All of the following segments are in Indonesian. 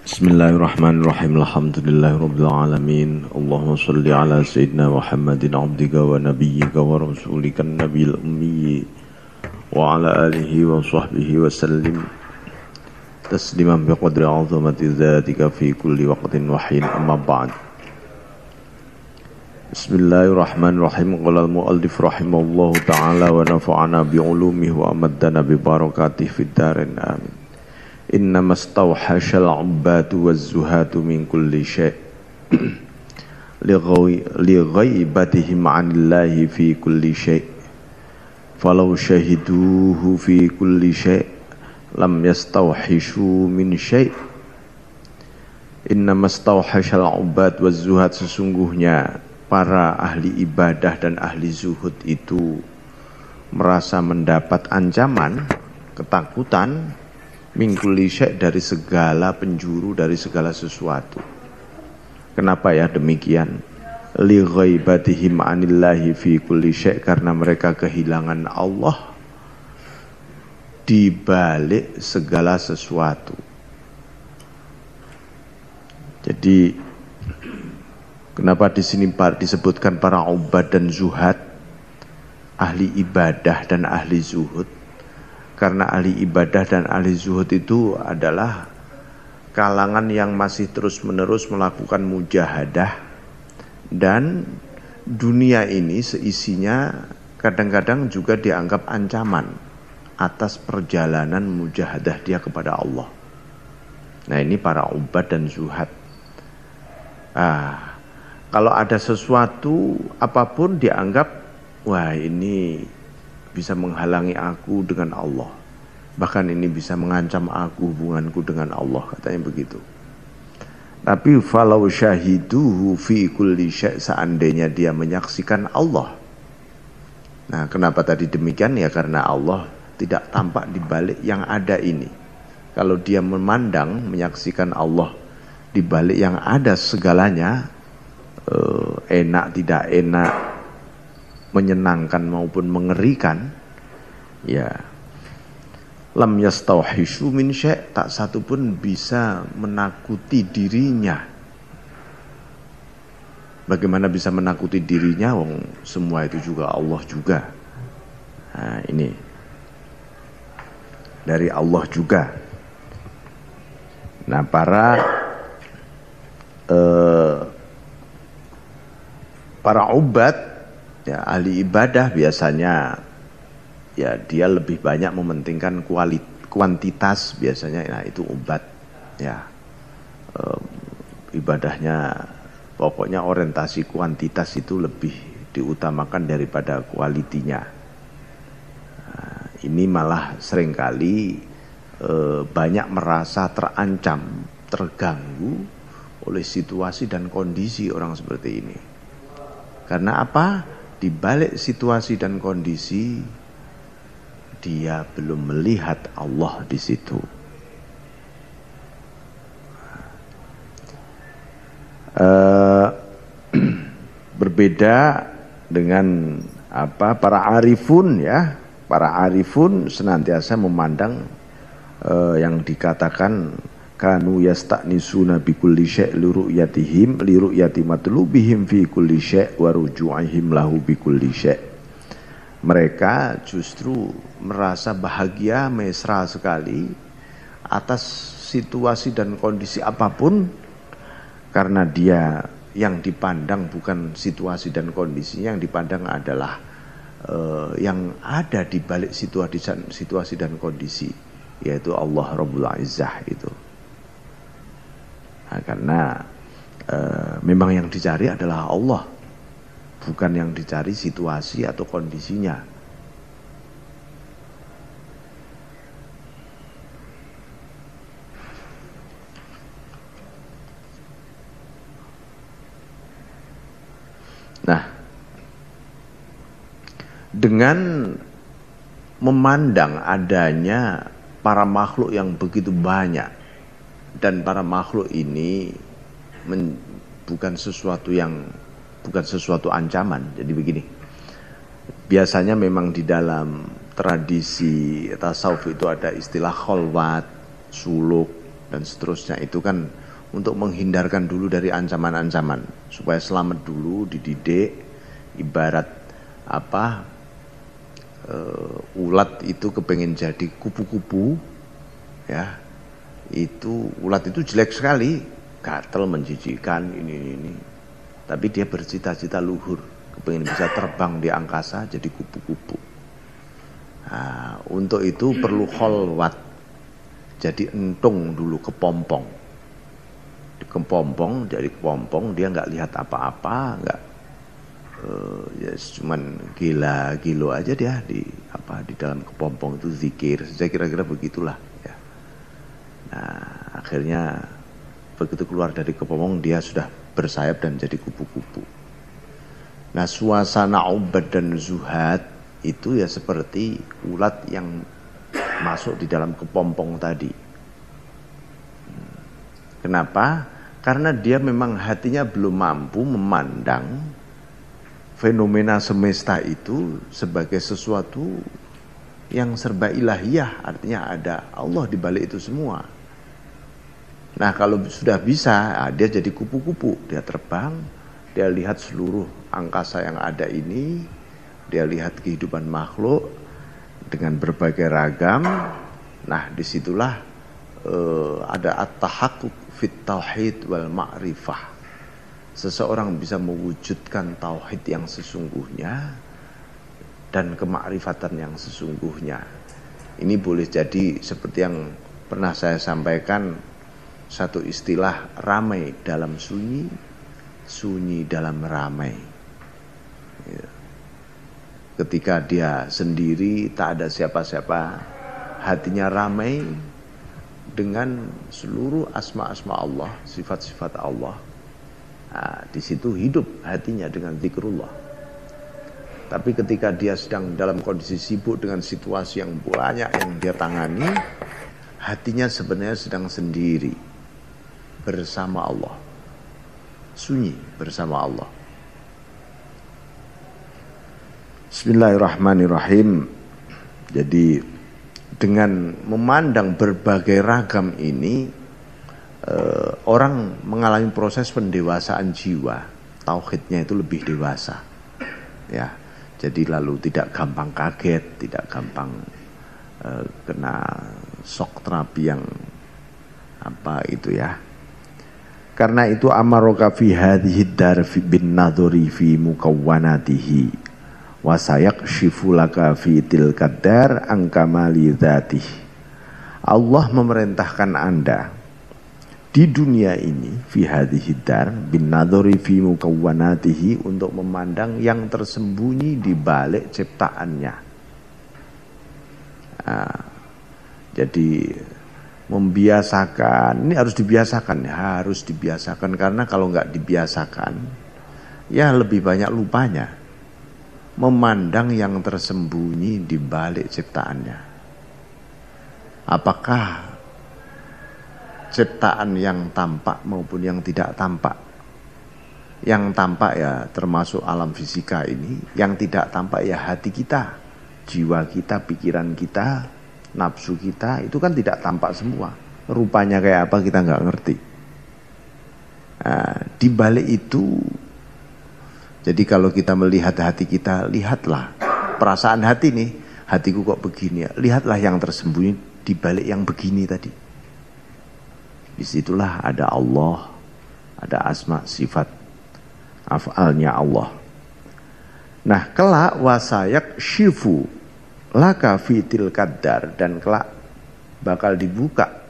Bismillahirrahmanirrahim. Alhamdulillahirabbil alamin. Allahumma shalli ala sayyidina Muhammadin abdika wa nabiyyika wa rasulika nabiyil ummi wa ala alihi wa sahbihi wa sallim tasliman biqadri 'azamati dzatika fi kulli waqtin wa hin, amma ba'd. Bismillahirrahmanirrahim. Qala al-muallif rahimallahu ta'ala wa nafa'ana bi 'ulumihi wa amaddana bi barakatihi fid dharain amin. Innama stawhashal 'ubbatu waz-zuhatu min kulli syai' li ghaibatihim 'anillahi fi kulli syai' falau syahiduhu fi kulli syai' lam yastawhishu min syai'. Innama stawhashal 'ubbat waz-zuhat, sesungguhnya para ahli ibadah dan ahli zuhud itu merasa mendapat ancaman, ketakutan min kulli syai', dari segala penjuru, dari segala sesuatu. Kenapa ya demikian? Li ghaibatihim 'anillahi fi kulli syai', karena mereka kehilangan Allah di balik segala sesuatu. Jadi kenapa di sini disebutkan para ubad dan zuhad, ahli ibadah dan ahli zuhud? Karena ahli ibadah dan ahli zuhud itu adalah kalangan yang masih terus-menerus melakukan mujahadah, dan dunia ini seisinya kadang-kadang juga dianggap ancaman atas perjalanan mujahadah dia kepada Allah. Nah, ini para ubad dan zuhad. Kalau ada sesuatu apapun dianggap, wah, ini bisa menghalangi aku dengan Allah, bahkan ini bisa mengancam aku, hubunganku dengan Allah, katanya begitu. Tapi falau syahiduhu fi kulli syai', seandainya dia menyaksikan Allah. Nah, kenapa tadi demikian? Ya karena Allah tidak tampak di balik yang ada ini. Kalau dia memandang, menyaksikan Allah di balik yang ada segalanya, enak tidak enak, menyenangkan maupun mengerikan, ya lam yastawhishu min syai', tak satu pun bisa menakuti dirinya. Bagaimana bisa menakuti dirinya? Wong semua itu juga Allah juga. Nah, ini dari Allah juga. Nah, para ubad, ya, ahli ibadah biasanya ya dia lebih banyak mementingkan kuantitas biasanya. Nah, itu ubad, ya, ibadahnya pokoknya orientasi kuantitas itu lebih diutamakan daripada kualitinya. Nah, ini malah seringkali banyak merasa terancam, terganggu oleh situasi dan kondisi orang seperti ini. Karena apa? Di balik situasi dan kondisi dia belum melihat Allah di situ. Berbeda dengan para arifun, ya. Para arifun senantiasa memandang yang dikatakan kanu yasta'nisuna bi kulli syai' li ru'yati matlubihim fi kulli syai' wa ruju'ihim lahu bi kulli syai'. Mereka justru merasa bahagia, mesra sekali atas situasi dan kondisi apapun, karena dia yang dipandang bukan situasi dan kondisinya, yang dipandang adalah yang ada di balik situasi dan kondisi, yaitu Allah Rabbul Izzah itu. Nah, karena memang yang dicari adalah Allah, bukan yang dicari situasi atau kondisinya. Nah, dengan memandang adanya para makhluk yang begitu banyak, dan para makhluk ini bukan sesuatu ancaman. Jadi begini, biasanya memang di dalam tradisi tasawuf itu ada istilah kholwat, suluk, dan seterusnya, itu kan untuk menghindarkan dulu dari ancaman-ancaman, supaya selamat dulu, dididik. Ibarat apa, ulat itu kepengen jadi kupu-kupu, ya, itu ulat itu jelek sekali, gatel, menjijikan, ini. Tapi dia bercita-cita luhur, kepengen bisa terbang di angkasa jadi kupu-kupu. Nah, untuk itu perlu kholwat, jadi entung dulu, kepompong. Di kepompong, jadi kepompong, dia nggak lihat apa-apa, nggak, ya cuman gilo aja dia di dalam kepompong itu zikir. Saya kira-kira begitulah. Ya. Nah, akhirnya begitu keluar dari kepompong dia sudah bersayap dan jadi kupu-kupu. Nah, suasana ubad dan zuhad itu ya seperti ulat yang masuk di dalam kepompong tadi. Kenapa? Karena dia memang hatinya belum mampu memandang fenomena semesta itu sebagai sesuatu yang serba ilahiyah, artinya ada Allah di balik itu semua. Nah, kalau sudah bisa, dia jadi kupu-kupu, dia terbang, dia lihat seluruh angkasa yang ada ini, dia lihat kehidupan makhluk dengan berbagai ragam. Nah, disitulah ada at-tahaqquq fit tauhid wal ma'rifah. Seseorang bisa mewujudkan tauhid yang sesungguhnya dan kemakrifatan yang sesungguhnya. Ini boleh jadi seperti yang pernah saya sampaikan, satu istilah, ramai dalam sunyi, sunyi dalam ramai. Ya. Ketika dia sendiri, tak ada siapa-siapa, hatinya ramai dengan seluruh asma-asma Allah, sifat-sifat Allah. Nah, di situ hidup hatinya dengan zikrullah. Tapi ketika dia sedang dalam kondisi sibuk dengan situasi yang banyak yang dia tangani, hatinya sebenarnya sedang sendiri bersama Allah, sunyi bersama Allah. Bismillahirrahmanirrahim. Jadi dengan memandang berbagai ragam ini, orang mengalami proses pendewasaan jiwa. Tauhidnya itu lebih dewasa, ya. Jadi lalu tidak gampang kaget, tidak gampang kena shock terapi yang apa itu ya. Karena itu amaroka fi hadhihi dar bin nadhuri fi mukawwanatihi wa sayakshifu laka fi tilkad dar an kamali dzatih. Allah memerintahkan Anda di dunia ini fi hadhihi dar bin nadhuri fi mukawwanatihi untuk memandang yang tersembunyi di balik ciptaannya. Nah, jadi membiasakan, ini harus dibiasakan karena kalau nggak dibiasakan ya lebih banyak lupanya, memandang yang tersembunyi di balik ciptaannya. Apakah ciptaan yang tampak maupun yang tidak tampak? Yang tampak ya termasuk alam fisika ini, yang tidak tampak ya hati kita, jiwa kita, pikiran kita, nafsu kita, itu kan tidak tampak semua. Rupanya kayak apa kita nggak ngerti. Nah, di balik itu, jadi kalau kita melihat hati kita, lihatlah perasaan hati nih, hatiku kok begini ya. Lihatlah yang tersembunyi di balik yang begini tadi. Disitulah ada Allah, ada asma, sifat, af'alnya Allah. Nah, kelak wasayak syifu laka fitil kadar, dan kelak bakal dibuka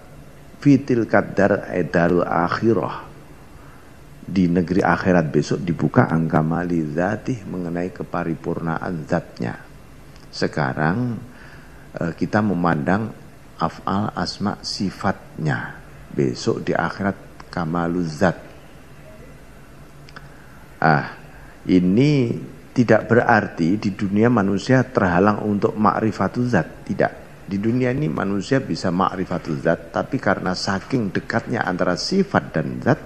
fitil kadar edarul akhirah, di negeri akhirat besok dibuka angkamali zatih, mengenai keparipurnaan zatnya. Sekarang kita memandang af'al, asma, sifatnya. Besok di akhirat kamalul zat. Ini tidak berarti di dunia manusia terhalang untuk ma'rifatul zat, tidak. Di dunia ini manusia bisa ma'rifatul zat, tapi karena saking dekatnya antara sifat dan zat,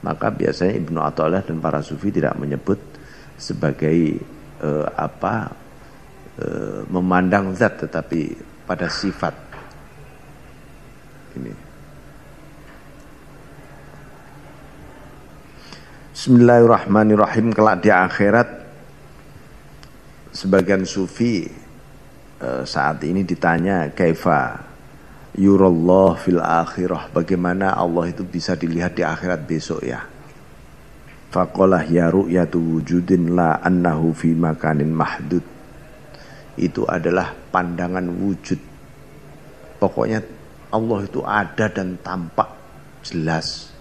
maka biasanya Ibnu Athaillah dan para sufi tidak menyebut sebagai memandang zat, tetapi pada sifat. Ini Bismillahirrahmanirrahim. Kelak di akhirat sebagian sufi saat ini ditanya kaifa yurallah fil akhirah, bagaimana Allah itu bisa dilihat di akhirat besok ya. Faqalah ya ru'yatu wujudin la annahu fi makanin mahdud. Itu adalah pandangan wujud. Pokoknya Allah itu ada dan tampak jelas,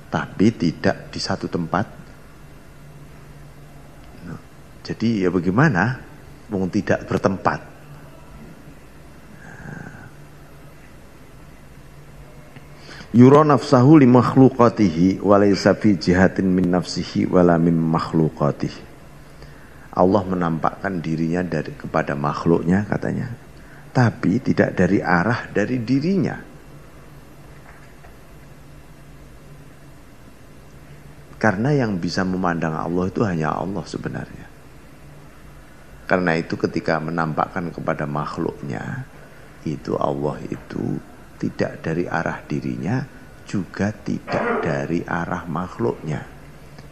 tapi tidak di satu tempat. Jadi ya bagaimana? Wong tidak bertempat. Yura nafsahu li makhluqatihi wa laysa fi jihatin min nafsihi wala min makhluqatihi. Allah menampakkan dirinya kepada makhluknya katanya, tapi tidak dari arah dari dirinya. Karena yang bisa memandang Allah itu hanya Allah sebenarnya. Karena itu ketika menampakkan kepada makhluknya, itu Allah itu tidak dari arah dirinya, juga tidak dari arah makhluknya.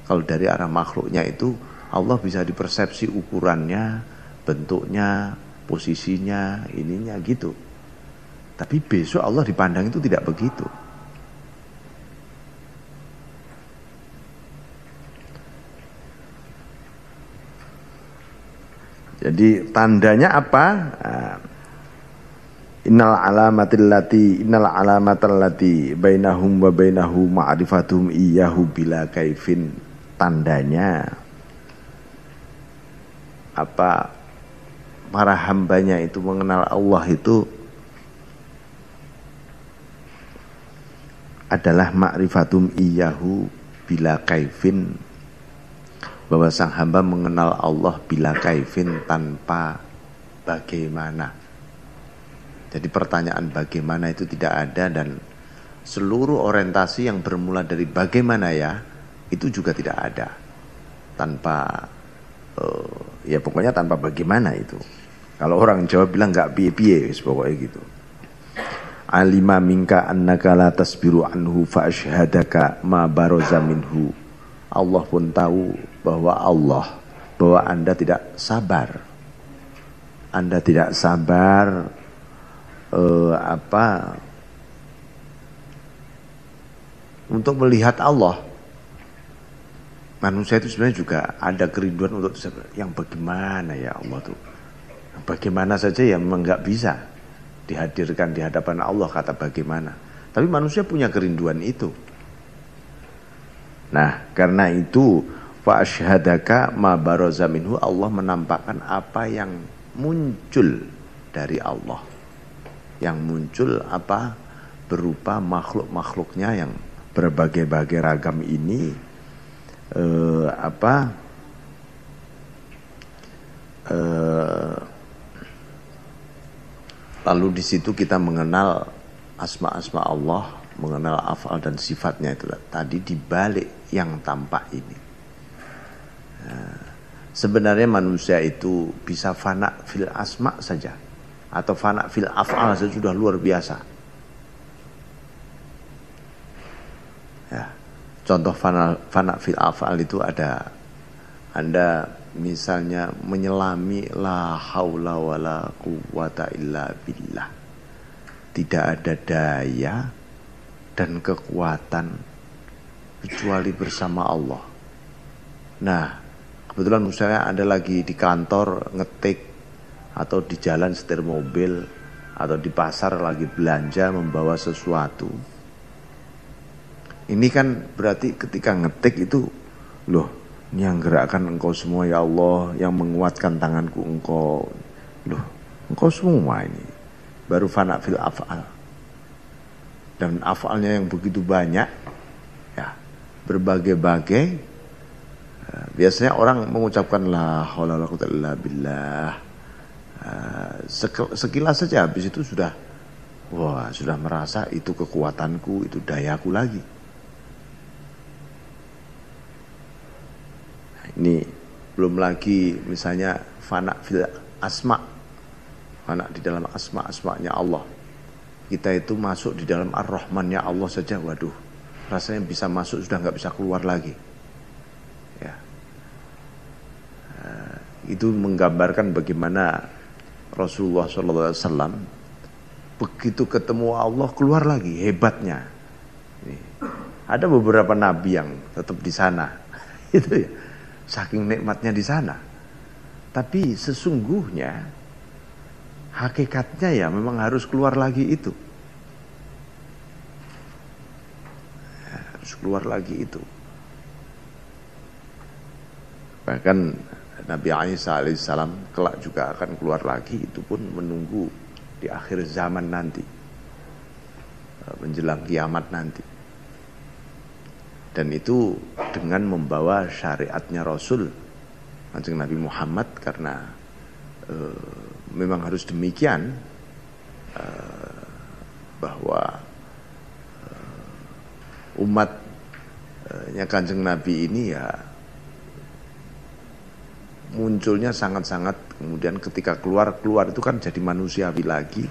Kalau dari arah makhluknya itu Allah bisa dipersepsi ukurannya, bentuknya, posisinya, ininya gitu. Tapi besok Allah dipandang itu tidak begitu. Jadi tandanya apa? Innal alamatal lati bainahum wa bainahu ma'rifatuhum iyyahu bila kaifin. Tandanya apa? Para hambanya itu mengenal Allah itu adalah ma'rifatum iyyahu bila kaifin, bahwa sang hamba mengenal Allah bila kaifin, tanpa bagaimana. Jadi pertanyaan bagaimana itu tidak ada, dan seluruh orientasi yang bermula dari bagaimana ya, itu juga tidak ada. Tanpa ya pokoknya tanpa bagaimana itu. Kalau orang Jawa bilang nggak piye-piye pokoknya gitu. Alima minka annaka la tasbiru anhu fa asyhadaka ma baraza minhu. Allah pun tahu bahwa Anda tidak sabar. Anda tidak sabar untuk melihat Allah. Manusia itu sebenarnya juga ada kerinduan untuk yang bagaimana ya Allah tuh. Bagaimana saja yang memang nggak bisa dihadirkan di hadapan Allah kata bagaimana. Tapi manusia punya kerinduan itu. Nah, karena itu fa asyhadaka ma baraza minhu, Allah menampakkan apa yang muncul dari Allah. Yang muncul apa? Berupa makhluk-makhluknya yang berbagai-bagai ragam ini lalu di situ kita mengenal asma-asma Allah, mengenal afal dan sifatnya itu tadi di balik yang tampak ini. Sebenarnya manusia itu bisa fana fil asma saja atau fana fil afal saja sudah luar biasa. Ya, contoh fana fil afal itu ada, Anda misalnya menyelami la haula wala quwwata illa billah. Tidak ada daya dan kekuatan kecuali bersama Allah. Nah, kebetulan misalnya Anda lagi di kantor ngetik, atau di jalan setir mobil, atau di pasar lagi belanja membawa sesuatu. Ini kan berarti ketika ngetik itu, loh, ini yang gerakkan Engkau semua ya Allah, yang menguatkan tanganku Engkau. Loh, Engkau semua ini. Baru fana fil af'al. Dan af'alnya yang begitu banyak, ya, berbagai-bagai. Biasanya orang mengucapkan la haula wala quwwata illa billah. Sekilas saja habis itu sudah merasa itu kekuatanku, itu dayaku lagi. Ini belum lagi misalnya fana fil asma, fana di dalam asma-asmanya Allah. Kita itu masuk di dalam ar-Rahmannya Allah saja, waduh, rasanya bisa masuk sudah nggak bisa keluar lagi. Itu menggambarkan bagaimana Rasulullah SAW begitu ketemu Allah keluar lagi hebatnya. Ada beberapa nabi yang tetap di sana, itu ya, saking nikmatnya di sana. Tapi sesungguhnya hakikatnya ya memang harus keluar lagi itu. Harus keluar lagi itu. Bahkan Nabi Isa alaihissalam kelak juga akan keluar lagi, itu pun menunggu di akhir zaman nanti, menjelang kiamat nanti. Dan itu dengan membawa syariatnya Rasul Kanjeng Nabi Muhammad, karena memang harus demikian, bahwa umatnya Kanjeng Nabi ini ya munculnya sangat-sangat, kemudian ketika keluar itu kan jadi manusiawi lagi,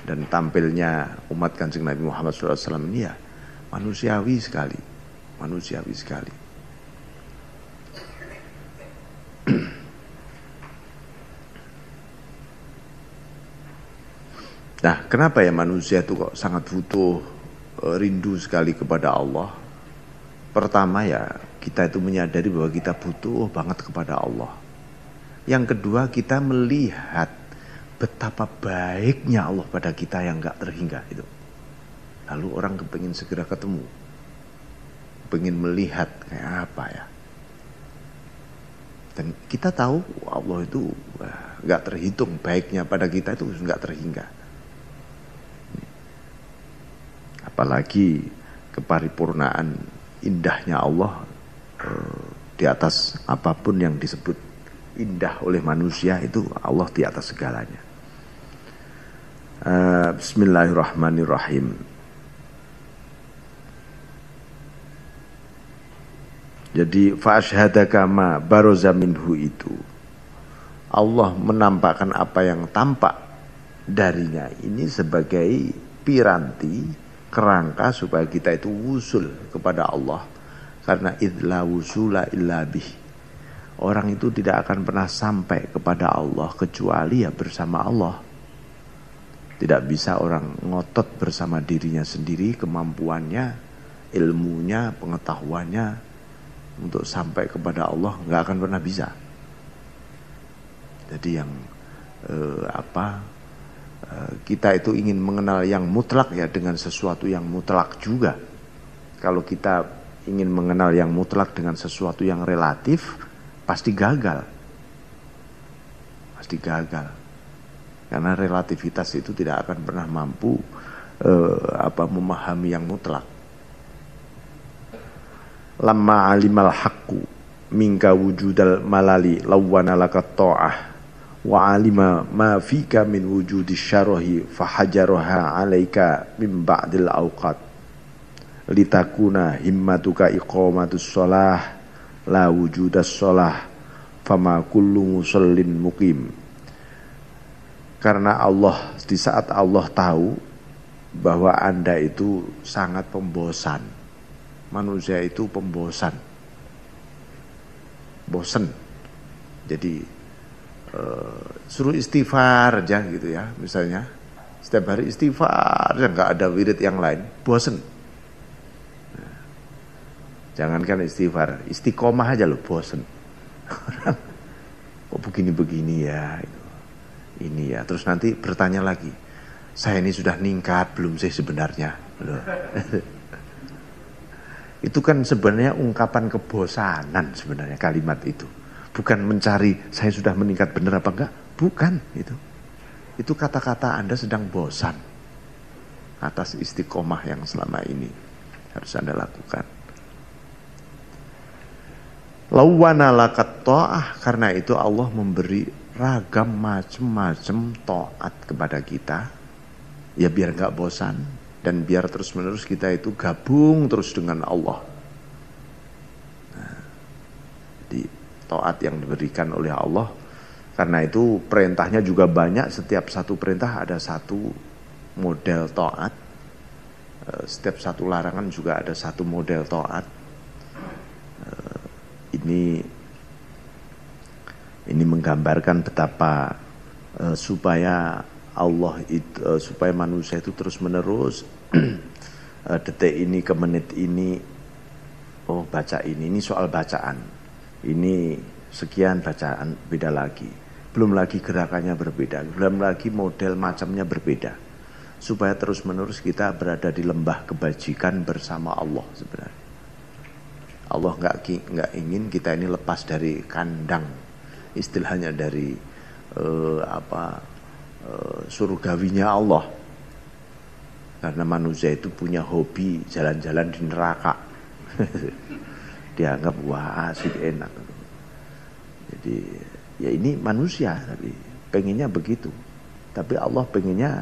dan tampilnya umat Kanjeng Nabi Muhammad SAW ini ya manusiawi sekali. Nah, kenapa ya manusia itu kok sangat butuh, rindu sekali kepada Allah? Pertama ya, kita itu menyadari bahwa kita butuh banget kepada Allah. Yang kedua, kita melihat betapa baiknya Allah pada kita yang gak terhingga itu. Lalu orang kepingin segera ketemu, pengen melihat kayak apa ya. Dan kita tahu Allah itu gak terhitung, baiknya pada kita itu gak terhingga. Apalagi keparipurnaan indahnya Allah di atas apapun yang disebut indah oleh manusia, itu Allah di atas segalanya. Bismillahirrahmanirrahim. Jadi fa'ashhadaka ma baroza minhu, itu Allah menampakkan apa yang tampak darinya ini sebagai piranti, kerangka supaya kita itu wusul kepada Allah. Karena idla wusula illa bih, orang itu tidak akan pernah sampai kepada Allah kecuali ya bersama Allah. Tidak bisa orang ngotot bersama dirinya sendiri, kemampuannya, ilmunya, pengetahuannya untuk sampai kepada Allah nggak akan pernah bisa. Jadi yang kita itu ingin mengenal yang mutlak ya dengan sesuatu yang mutlak juga. Kalau kita ingin mengenal yang mutlak dengan sesuatu yang relatif, pasti gagal. Karena relativitas itu tidak akan pernah mampu memahami yang mutlak. Lamma alimal haqqu minka wujudal malali lawana lakat ta'ah wa alima ma fika min wujudi syarahi fahajaroha alaika min ba'dil awqat litakuna himmatuka iqamatus sholah la wujudas sholah fama kullu musallin muqim. Karena Allah, di saat Allah tahu bahwa Anda itu sangat pembosan, manusia itu pembosan, bosen, jadi suruh istighfar aja gitu ya, misalnya setiap hari istighfar aja, nggak ada wirid yang lain, bosen. Nah, jangankan istighfar, istiqomah aja lo bosen. Kok begini-begini ya, ini ya, terus nanti bertanya lagi, saya ini sudah ningkat belum sih sebenarnya? Loh. Itu kan sebenarnya ungkapan kebosanan sebenarnya kalimat itu. Bukan mencari saya sudah meningkat benar apa enggak, bukan itu. Itu kata-kata Anda sedang bosan atas istiqomah yang selama ini harus Anda lakukan. Lawana lakat ta'ah, karena itu Allah memberi ragam macam-macam taat kepada kita. Ya biar enggak bosan dan biar terus-menerus kita itu gabung terus dengan Allah. Nah, di taat yang diberikan oleh Allah. Karena itu perintahnya juga banyak, setiap satu perintah ada satu model taat, setiap satu larangan juga ada satu model taat. Ini Ini menggambarkan betapa supaya Allah itu supaya manusia itu terus menerus detik ini ke menit ini, oh baca ini soal bacaan, ini sekian bacaan, beda lagi, belum lagi gerakannya berbeda, belum lagi model macamnya berbeda, supaya terus menerus kita berada di lembah kebajikan bersama Allah. Sebenarnya Allah nggak ingin kita ini lepas dari kandang, istilahnya dari surgawinya Allah. Karena manusia itu punya hobi jalan-jalan di neraka. Dianggap wah asik enak. Jadi ya ini manusia, tapi pengennya begitu. Tapi Allah pengennya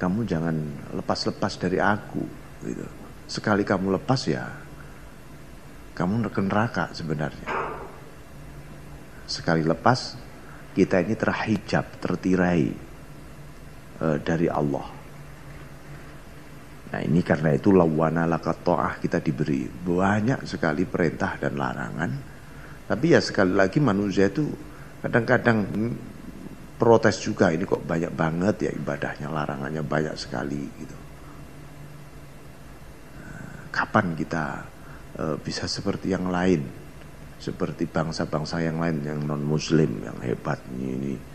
kamu jangan lepas-lepas dari aku gitu. Sekali kamu lepas ya kamu ke neraka sebenarnya. Sekali lepas kita ini terhijab, tertirai dari Allah. Nah ini karena itu lawana lakat ta'ah, kita diberi banyak sekali perintah dan larangan. Tapi ya sekali lagi manusia itu kadang-kadang protes juga, ini kok banyak banget ya ibadahnya, larangannya banyak sekali gitu. Kapan kita bisa seperti yang lain, seperti bangsa-bangsa yang lain yang non muslim yang hebat ini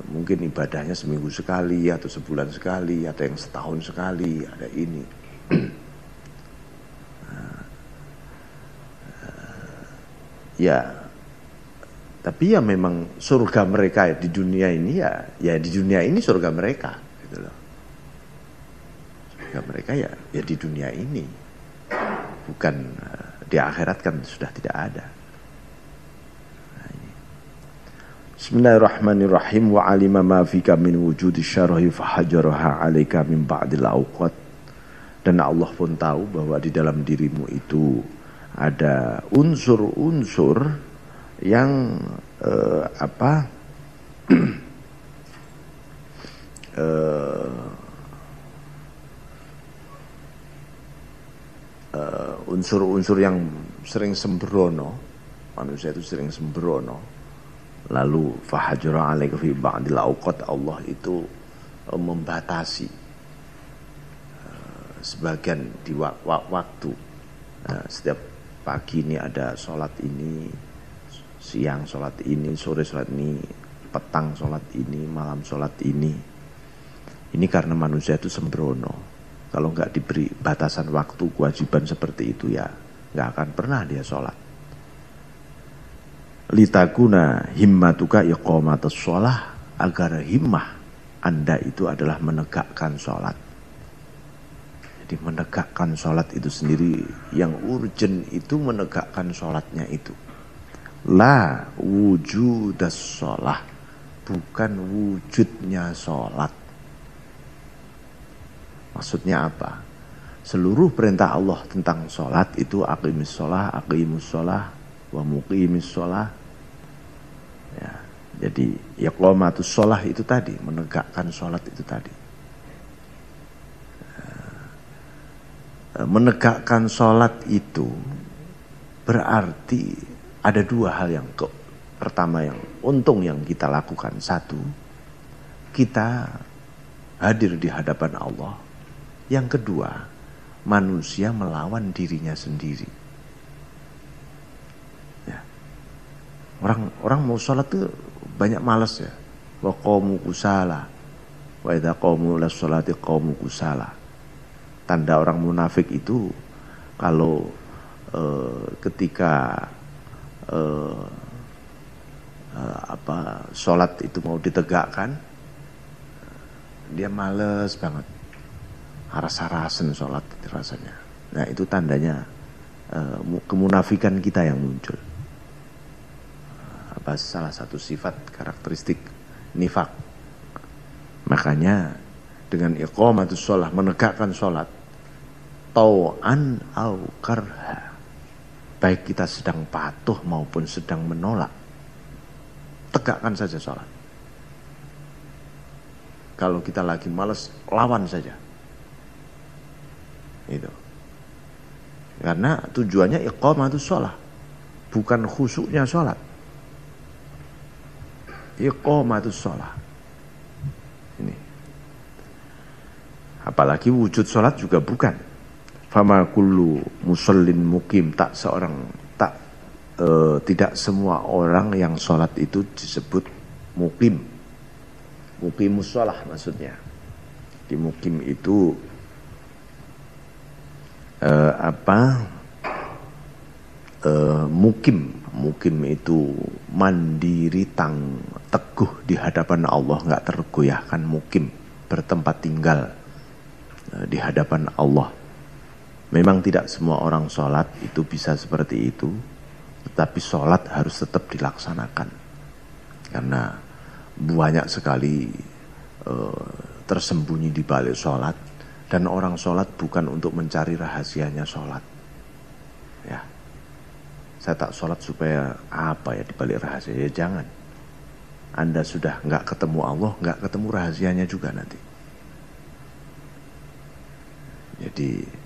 mungkin ibadahnya seminggu sekali atau sebulan sekali, ada yang setahun sekali, ada ini. Ya, tapi ya memang surga mereka di dunia ini ya di dunia ini surga mereka, gitu loh. Surga mereka ya di dunia ini, bukan di akhirat kan sudah tidak ada. Bismillahirrahmanirrahim. Wa alima ma fika min wujudi syarhi fahajaraha alaika min ba'dil awqat. Dan Allah pun tahu bahwa di dalam dirimu itu ada unsur-unsur yang unsur-unsur yang sering sembrono. Manusia itu sering sembrono. Lalu fahajara alaika fi ba'dil awqat, Allah itu membatasi sebagian di waktu. Setiap pagi ini ada sholat ini, siang sholat ini, sore sholat ini, petang sholat ini, malam sholat ini. Ini karena manusia itu sembrono. Kalau nggak diberi batasan waktu, kewajiban seperti itu ya nggak akan pernah dia sholat. Litakuna himmatuka iqamatus sholah, agar himmah Anda itu adalah menegakkan sholat. Jadi menegakkan sholat itu sendiri, yang urgent itu menegakkan sholatnya itu. La wujudas sholah, bukan wujudnya sholat. Maksudnya apa? Seluruh perintah Allah tentang sholat itu aqimis sholah, aqimus sholah, wa muqimis sholah. Ya, jadi iqamatus sholah itu tadi, menegakkan sholat itu tadi. Menegakkan sholat itu berarti ada dua hal yang pertama yang untung yang kita lakukan. Satu, kita hadir di hadapan Allah. Yang kedua, manusia melawan dirinya sendiri. Orang mau sholat tuh banyak malas ya. Wa qamu kusala. Wa idza qamu ila sholati qamu kusala. Tanda orang munafik itu kalau ketika sholat itu mau ditegakkan, dia males banget, haras-harasen sholat rasanya. Nah itu tandanya kemunafikan kita yang muncul. Salah satu sifat karakteristik nifak. Makanya dengan iqamatus sholah, menegakkan sholat, tau'an au karha, baik kita sedang patuh maupun sedang menolak, tegakkan saja sholat. Kalau kita lagi malas, lawan saja. Itu. Karena tujuannya iqamatus sholah, bukan khusyuknya sholat. iqamatus shalah. Ini. Apalagi wujud sholat juga bukan. Fama kullu musallin mukim, tidak semua orang yang sholat itu disebut mukim. Muqimus shalah maksudnya. Di mukim itu mukim itu mandiri, teguh di hadapan Allah, nggak tergoyahkan. Mukim bertempat tinggal di hadapan Allah. Memang tidak semua orang sholat itu bisa seperti itu, tetapi sholat harus tetap dilaksanakan karena banyak sekali tersembunyi di balik sholat, dan orang sholat bukan untuk mencari rahasianya sholat. Ya, saya tak sholat supaya apa ya dibalik rahasia? Ya jangan. Anda sudah nggak ketemu Allah, nggak ketemu rahasianya juga nanti. Jadi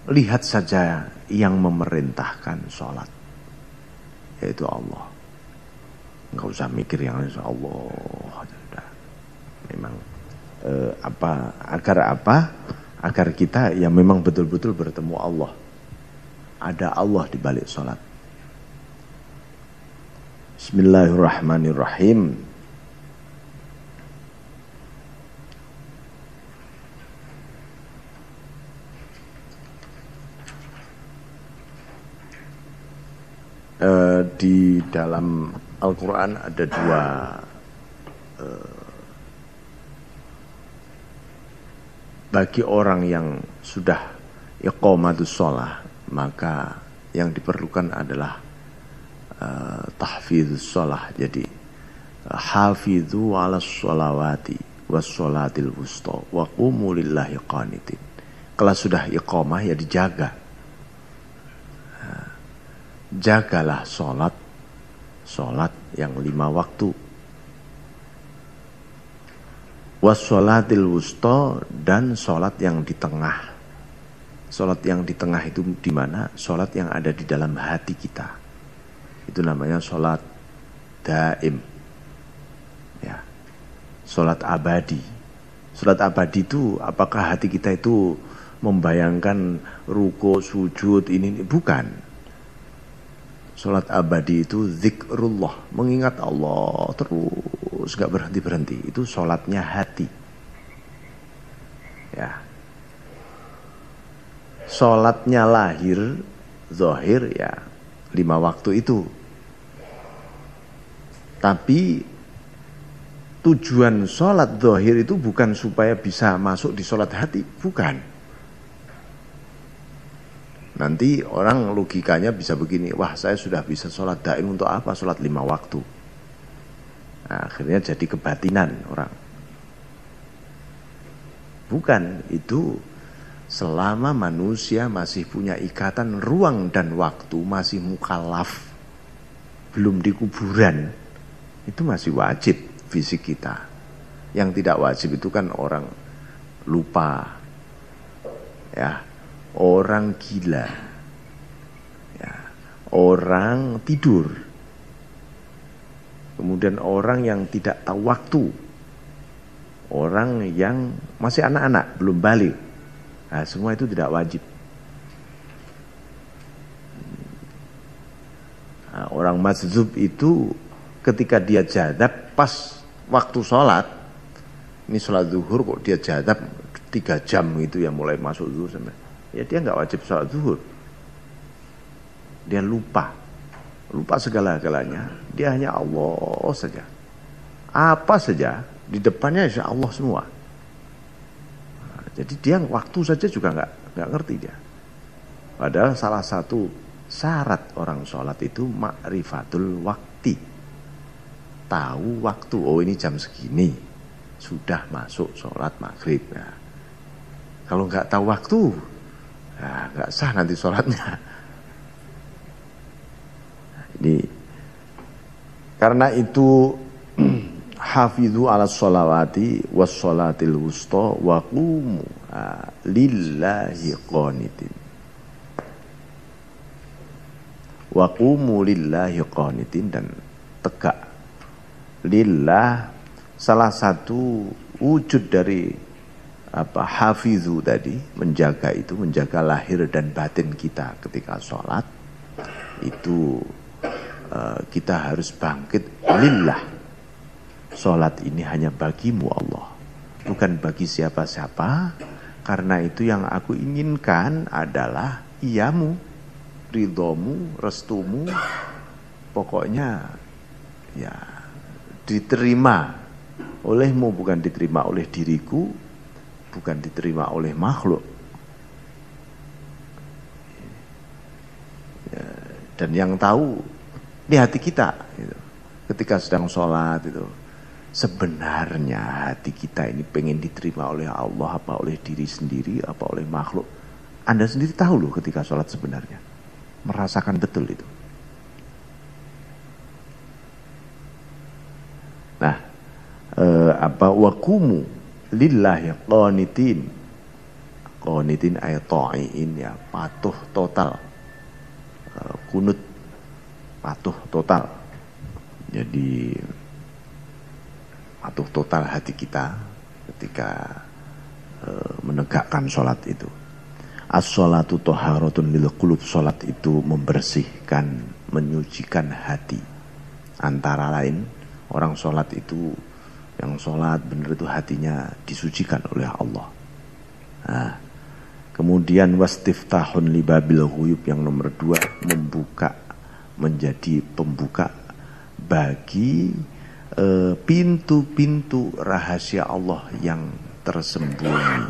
lihat saja yang memerintahkan sholat, yaitu Allah. Nggak usah mikir yang lain, Allah. Memang agar kita ya memang betul-betul bertemu Allah. Ada Allah di balik sholat. Bismillahirrahmanirrahim. Di dalam Al-Quran ada dua bagi orang yang sudah iqamatus shalah, maka yang diperlukan adalah tahfidzus shalah. Jadi hafidzu 'alas sholawati was sholatil wusta wa qumu lillahi qanitin. Kalau sudah iqamah ya dijaga. Jagalah sholat yang 5 waktu. Wassolatil wusta, dan sholat yang di tengah. Sholat yang di tengah itu di mana? Sholat yang ada di dalam hati kita. Itu namanya sholat daim. Ya, sholat abadi. Sholat abadi itu apakah hati kita itu membayangkan ruko, sujud, ini? Bukan. Sholat abadi itu zikrullah, mengingat Allah terus, gak berhenti-berhenti. Itu sholatnya hati. Ya. Sholatnya lahir, zahir ya 5 waktu itu. Tapi tujuan sholat zahir itu bukan supaya bisa masuk di sholat hati, bukan. Nanti orang logikanya bisa begini, wah saya sudah bisa sholat daim, untuk apa sholat 5 waktu? Nah, akhirnya jadi kebatinan orang. Bukan, itu selama manusia masih punya ikatan ruang dan waktu, masih mukallaf, belum di kuburan, itu masih wajib fisik kita. Yang tidak wajib itu kan orang lupa, ya, orang gila, ya, orang tidur, kemudian orang yang tidak tahu waktu, orang yang masih anak-anak belum balik. Nah, semua itu tidak wajib. Nah, orang majdzub itu ketika dia jadab pas waktu sholat, ini sholat zuhur kok dia jadab 3 jam gitu ya, mulai masuk zuhur sampai, ya dia nggak wajib sholat zuhur. Dia lupa segala-galanya. Dia hanya Allah saja. Apa saja di depannya insya Allah semua. Nah, jadi dia waktu saja juga nggak ngerti dia. Padahal salah satu syarat orang sholat itu ma'rifatul wakti. Tahu waktu. Oh ini jam segini sudah masuk sholat maghrib. Nah, kalau nggak tahu waktu, nah, nggak sah nanti sholatnya. Ini karena itu hafidhu ala sholawati was sholatil wusta wa qumu lillahi qanitin. Wa qumu lillahi qanitin, dan tegak lillah. Salah satu wujud dari hafizu tadi, menjaga itu, menjaga lahir dan batin kita ketika sholat itu, kita harus bangkit lillah. Sholat ini hanya bagimu Allah, bukan bagi siapa-siapa. Karena itu yang aku inginkan adalah iyamu, ridhomu, restumu, pokoknya ya diterima olehmu, bukan diterima oleh diriku, bukan diterima oleh makhluk. Ya, dan yang tahu di hati kita gitu. Ketika sedang sholat itu, sebenarnya hati kita ini pengen diterima oleh Allah, apa oleh diri sendiri, apa oleh makhluk. Anda sendiri tahu loh ketika sholat sebenarnya, merasakan betul itu. Nah, wakumu lillahi qanitin. Qanitin ay ta'iin, ya, patuh total. Kunut, patuh total. Jadi patuh total hati kita ketika menegakkan sholat itu. As-sholatu toharatun lil qulub. Sholat itu membersihkan, menyucikan hati. Antara lain, orang sholat itu, yang sholat benar itu hatinya disucikan oleh Allah. Nah, kemudian wastiftahun libabil ghuyub, yang nomor 2, membuka, menjadi pembuka bagi pintu-pintu rahasia Allah yang tersembunyi,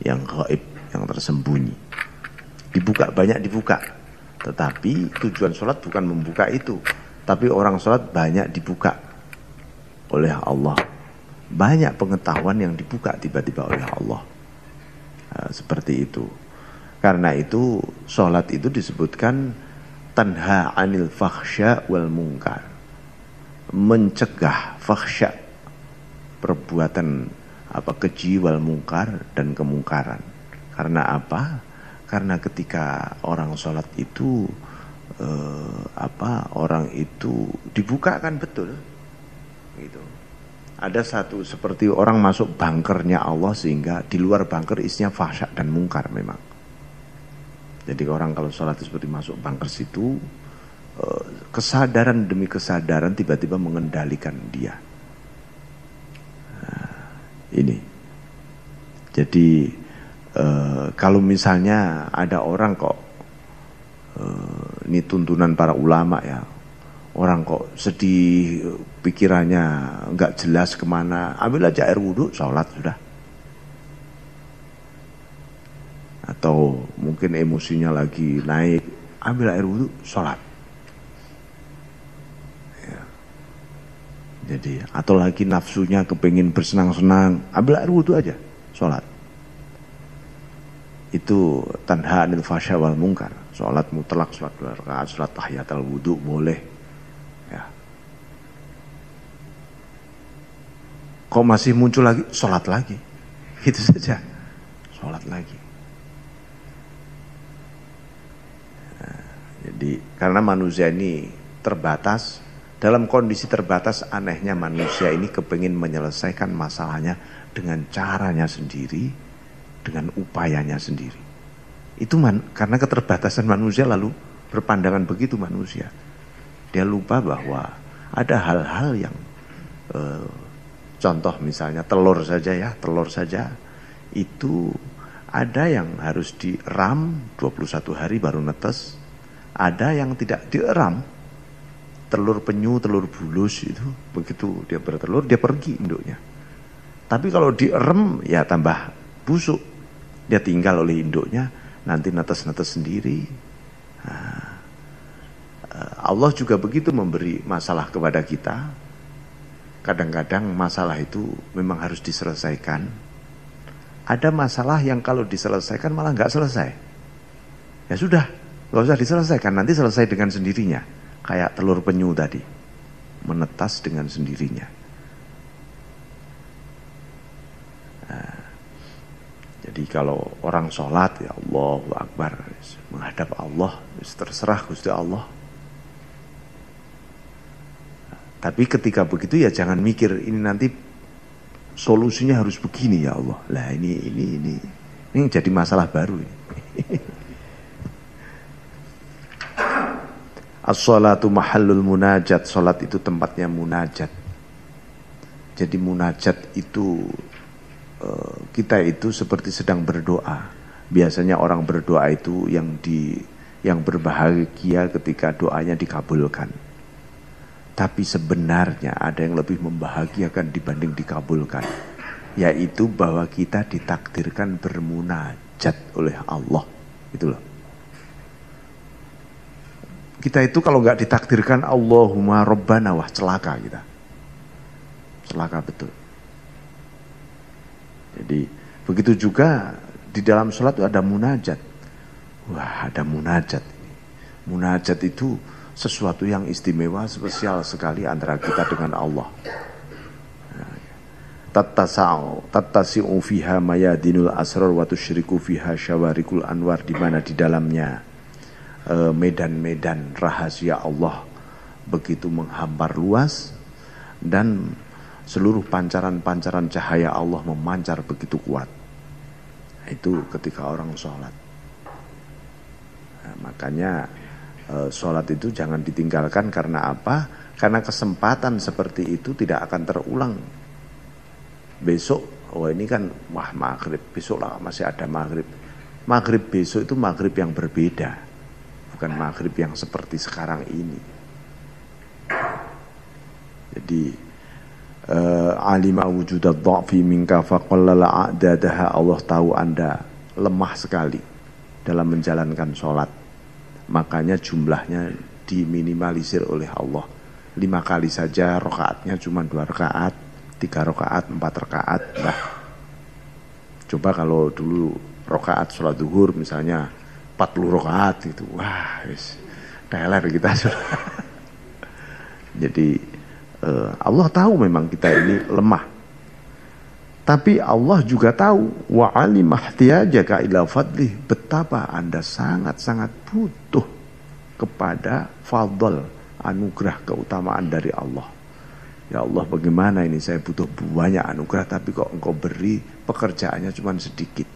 yang gaib, yang tersembunyi. Dibuka, banyak dibuka. Tetapi tujuan sholat bukan membuka itu, tapi orang sholat banyak dibuka oleh Allah. Banyak pengetahuan yang dibuka tiba-tiba oleh Allah. Seperti itu. Karena itu sholat itu disebutkan tanha anil fakhsya wal munkar, mencegah fakhsya, perbuatan keji, wal munkar, dan kemungkaran. Karena apa? Karena ketika orang sholat itu orang itu dibukakan betul gitu. Ada satu seperti orang masuk bunkernya Allah, sehingga di luar bunker isinya fahsya dan mungkar memang. Jadi orang kalau sholat itu seperti masuk bunker situ, kesadaran demi kesadaran tiba-tiba mengendalikan dia. Nah, ini. Jadi kalau misalnya ada orang kok, ini tuntunan para ulama ya, orang kok sedih, pikirannya nggak jelas kemana, ambil aja air wudhu, sholat sudah. Atau mungkin emosinya lagi naik, ambil air wudhu, sholat. Ya. Jadi, atau lagi nafsunya kepengin bersenang-senang, ambil air wudhu aja, sholat. Itu tanha anil fahsya wal munkar. Sholat mutlak, sholat 2 rakaat, sholat tahiyatul wudhu boleh. Ya. Kok masih muncul lagi, sholat lagi. Itu saja, sholat lagi. Nah, jadi karena manusia ini terbatas, dalam kondisi terbatas, anehnya manusia ini kepingin menyelesaikan masalahnya dengan caranya sendiri, dengan upayanya sendiri. Itu karena keterbatasan manusia, lalu berpandangan begitu manusia. Dia lupa bahwa ada hal-hal yang contoh misalnya telur saja ya, telur saja itu ada yang harus dieram 21 hari baru netes, ada yang tidak dieram. Telur penyu, telur bulus itu begitu dia bertelur dia pergi induknya. Tapi kalau dierem ya tambah busuk, dia tinggal oleh induknya, nanti netes-netes sendiri. Nah, Allah juga begitu memberi masalah kepada kita. Kadang-kadang masalah itu memang harus diselesaikan. Ada masalah yang kalau diselesaikan malah nggak selesai. Ya sudah, nggak usah diselesaikan, nanti selesai dengan sendirinya. Kayak telur penyu tadi, menetas dengan sendirinya. Nah, jadi kalau orang sholat ya Allahu Akbar, menghadap Allah, terserah Gusti Allah. Tapi ketika begitu ya jangan mikir ini nanti solusinya harus begini ya Allah. Lah ini jadi masalah baru ini. As-sholatu mahallul munajat, salat itu tempatnya munajat. Jadi munajat itu kita itu seperti sedang berdoa. Biasanya orang berdoa itu yang berbahagia ketika doanya dikabulkan. Tapi sebenarnya ada yang lebih membahagiakan dibanding dikabulkan, yaitu bahwa kita ditakdirkan bermunajat oleh Allah. Itu loh. Kita itu kalau nggak ditakdirkan Allahumma Rabbana, wah celaka kita. Celaka betul. Jadi begitu juga di dalam sholat itu ada munajat. Wah ada munajat. Munajat itu sesuatu yang istimewa, spesial sekali antara kita dengan Allah. Tattasi'u fiha mayadinul asrar wa tusyriku fiha syawarikul anwar, di mana di dalamnya medan-medan rahasia Allah begitu menghampar luas dan seluruh pancaran-pancaran cahaya Allah memancar begitu kuat. Itu ketika orang sholat. Nah, makanya sholat itu jangan ditinggalkan. Karena apa? Karena kesempatan seperti itu tidak akan terulang. Besok, ini kan maghrib, besok lah masih ada maghrib. Maghrib besok itu maghrib yang berbeda, bukan maghrib yang seperti sekarang ini. Jadi alima wujudad dha'fi minka faqallala a'dadaha, Allah tahu Anda lemah sekali dalam menjalankan sholat, makanya jumlahnya diminimalisir oleh Allah. 5 kali saja rakaatnya cuma 2 rakaat, 3 rakaat, 4 rakaat. Nah, coba kalau dulu rakaat sholat zuhur misalnya 40 rakaat itu, wah wis teler kita sudah. Jadi Allah tahu memang kita ini lemah, tapi Allah juga tahu wa alimah ihtiyajaka ila fadlih, betapa Anda sangat-sangat butuh kepada fadl, anugerah, keutamaan dari Allah. Ya Allah, bagaimana ini saya butuh banyak anugerah, tapi kok Engkau beri pekerjaannya cuma sedikit.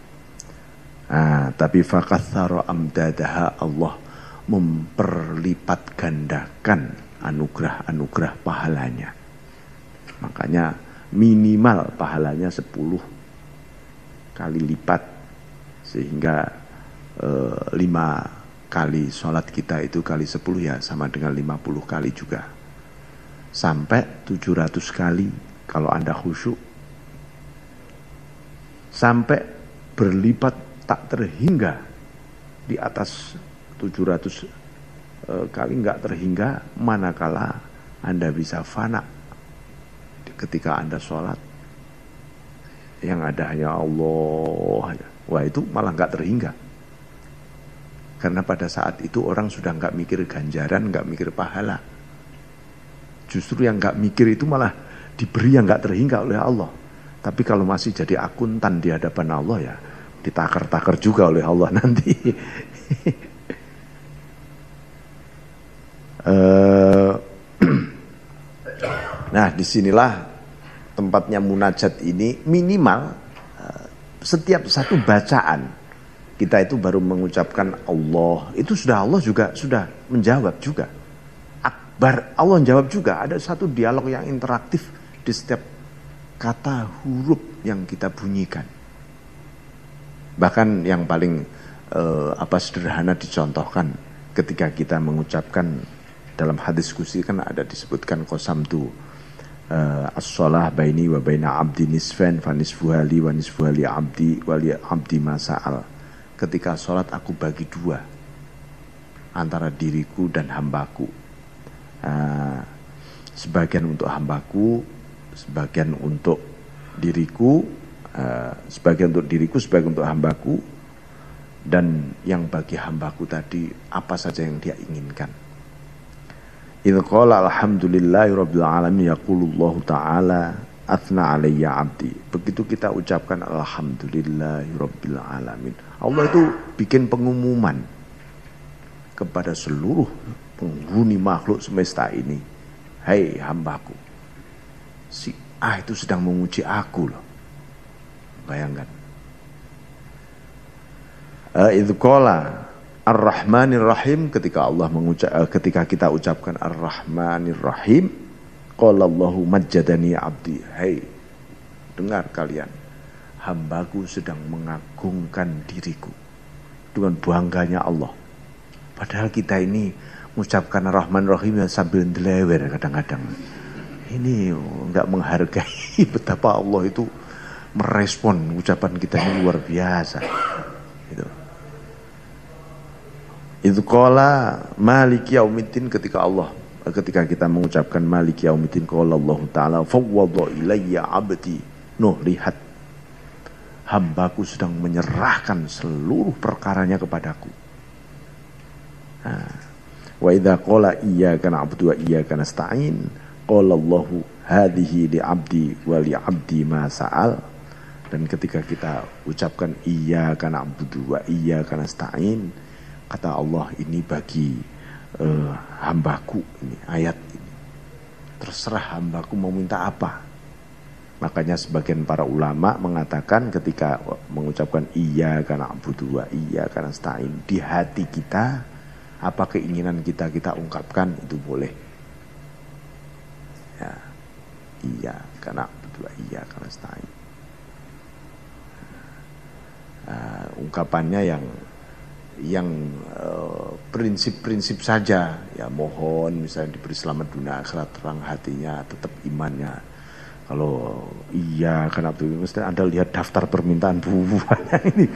Tapi fakatsara amdadaha, Allah memperlipat gandakan anugerah-anugerah pahalanya. Makanya minimal pahalanya 10 kali lipat, sehingga 5 kali sholat kita itu kali 10 ya sama dengan 50 kali juga, sampai 700 kali kalau Anda khusyuk, sampai berlipat tak terhingga di atas 700 kali, nggak terhingga manakala Anda bisa fana ketika Anda sholat, yang ada hanya Allah. Wah, itu malah nggak terhingga, karena pada saat itu orang sudah nggak mikir ganjaran, nggak mikir pahala. Justru yang nggak mikir itu malah diberi yang nggak terhingga oleh Allah. Tapi kalau masih jadi akuntan di hadapan Allah, ya ditakar-takar juga oleh Allah nanti. Nah, disinilah tempatnya munajat ini. Minimal setiap satu bacaan kita itu baru mengucapkan Allah, itu sudah Allah juga sudah menjawab juga. Akbar, Allah menjawab juga. Ada satu dialog yang interaktif di setiap kata huruf yang kita bunyikan. Bahkan yang paling sederhana dicontohkan ketika kita mengucapkan dalam hadis qudsi kan ada disebutkan qasamtu as-shalah baini wa baina abdi nisfain fa nisfuha li wa nisfuha li abdi wa li abdi ma sa'al. Ketika sholat aku bagi 2 antara diriku dan hambaku. Sebagian untuk hambaku, sebagian untuk diriku, sebagian untuk diriku, sebagian untuk hambaku, dan yang bagi hambaku tadi apa saja yang dia inginkan. Idz qala alhamdulillahi rabbil alamin yaqulullahu ta'ala athna alayya abdi. Begitu kita ucapkan alhamdulillahi rabbil alamin, Allah itu bikin pengumuman kepada seluruh penghuni makhluk semesta ini. Hai hambaku. Si A itu sedang memuji aku loh. Bayangkan. Idz qala Ar-Rahmanir Rahim, ketika ketika kita ucapkan Ar-Rahmanir Rahim, qala Allahu majjadani abdi. Hai, dengar kalian, hambaku sedang mengagungkan diriku dengan bangganya Allah. Padahal kita ini mengucapkan Ar-Rahman Rahim sambil ndelewer kadang-kadang. Ini enggak menghargai betapa Allah itu merespon ucapan kita ini luar biasa. Gitu. Idz qala Maliki Yaumiddin, ketika kita mengucapkan Maliki Yaumiddin, qala Allah Ta'ala fawwadha ilayya abdi. Nuh, lihat, hambaku sedang menyerahkan seluruh perkaranya kepadaku. Wa idza qala iyyaka na'budu wa iyyaka nasta'in, qala Allahu hadhihi li 'abdi wa li 'abdi ma sa'al. Dan ketika kita ucapkan iyyaka na'budu wa iyyaka nasta'in, kata Allah, ini bagi hambaku, ini ayat ini. Terserah hambaku mau minta apa. Makanya sebagian para ulama mengatakan ketika mengucapkan iyyaka na'budu wa iyyaka nasta'in, di hati kita apa keinginan kita ungkapkan, itu boleh. Ya, iyyaka na'budu wa iyyaka nasta'in. Ungkapannya yang prinsip-prinsip saja, ya mohon misalnya diberi selamat dunia akhirat, terang hatinya, tetap imannya. Kalau iya kenapa tuh mesti Anda lihat daftar permintaan buahnya ini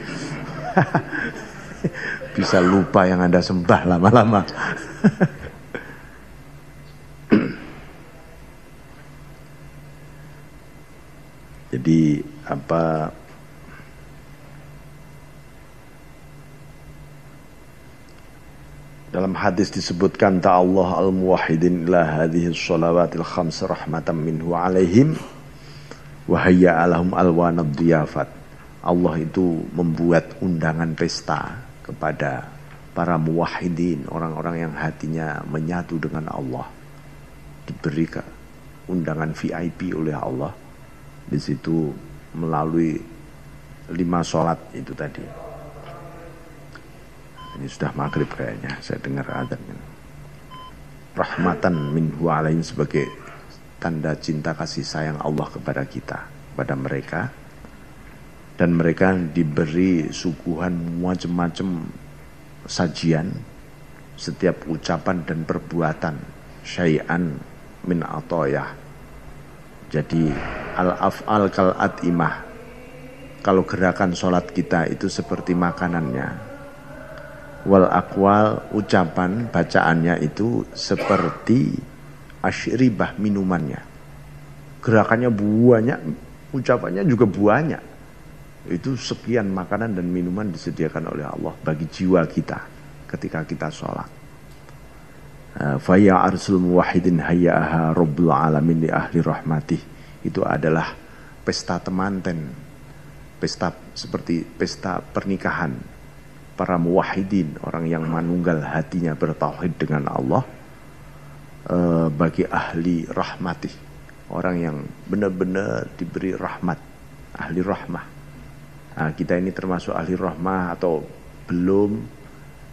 bisa lupa yang Anda sembah lama-lama. Jadi apa, dalam hadis disebutkan ta'allah al-muwahhidin ila hadhihi sholawatil khams rahmatan minhu alaihim wa hayya alahum alwanad diyafat. Allah itu membuat undangan pesta kepada para muwahhidin, orang-orang yang hatinya menyatu dengan Allah. Diberi undangan VIP oleh Allah di situ melalui 5 sholat itu tadi. Ini sudah maghrib kayaknya, saya dengar adzan. Rahmatan minhu alaihim, sebagai tanda cinta kasih sayang Allah kepada kita, kepada mereka. Dan mereka diberi suguhan macam-macam sajian, setiap ucapan dan perbuatan syai'an min atoyah. Jadi al-af'al kal at'imah, kalau gerakan sholat kita itu seperti makanannya. Wal akwal, ucapan bacaannya itu seperti asyribah, minumannya. Gerakannya banyak, ucapannya juga banyak. Itu sekian makanan dan minuman disediakan oleh Allah bagi jiwa kita ketika kita sholat. Faya arsul muwahhidin hayyaha rabbul alamin li ahli rahmatih. Itu adalah pesta temanten, pesta seperti pesta pernikahan para muwahhidin, orang yang manunggal hatinya bertauhid dengan Allah, bagi ahli rahmatih, orang yang benar-benar diberi rahmat, ahli rahmah. Nah, kita ini termasuk ahli rahmah atau belum,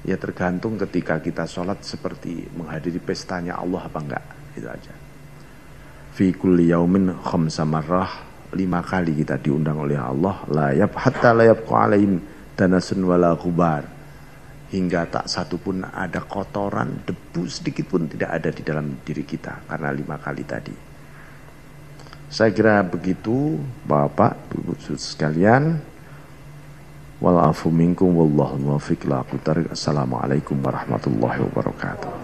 ya tergantung ketika kita sholat seperti menghadiri pestanya Allah apa enggak, itu aja. Fi kulli yaumin khamsa marrah, 5 kali kita diundang oleh Allah, hatta la yabqa alaihim danasun wala ghubar, hingga tak satu pun ada kotoran, debu sedikit pun tidak ada di dalam diri kita karena 5 kali tadi. Saya kira begitu Bapak Ibu sekalian. Wal afu minkum wallahu muwaffiq la aqtar. Assalamualaikum warahmatullahi wabarakatuh.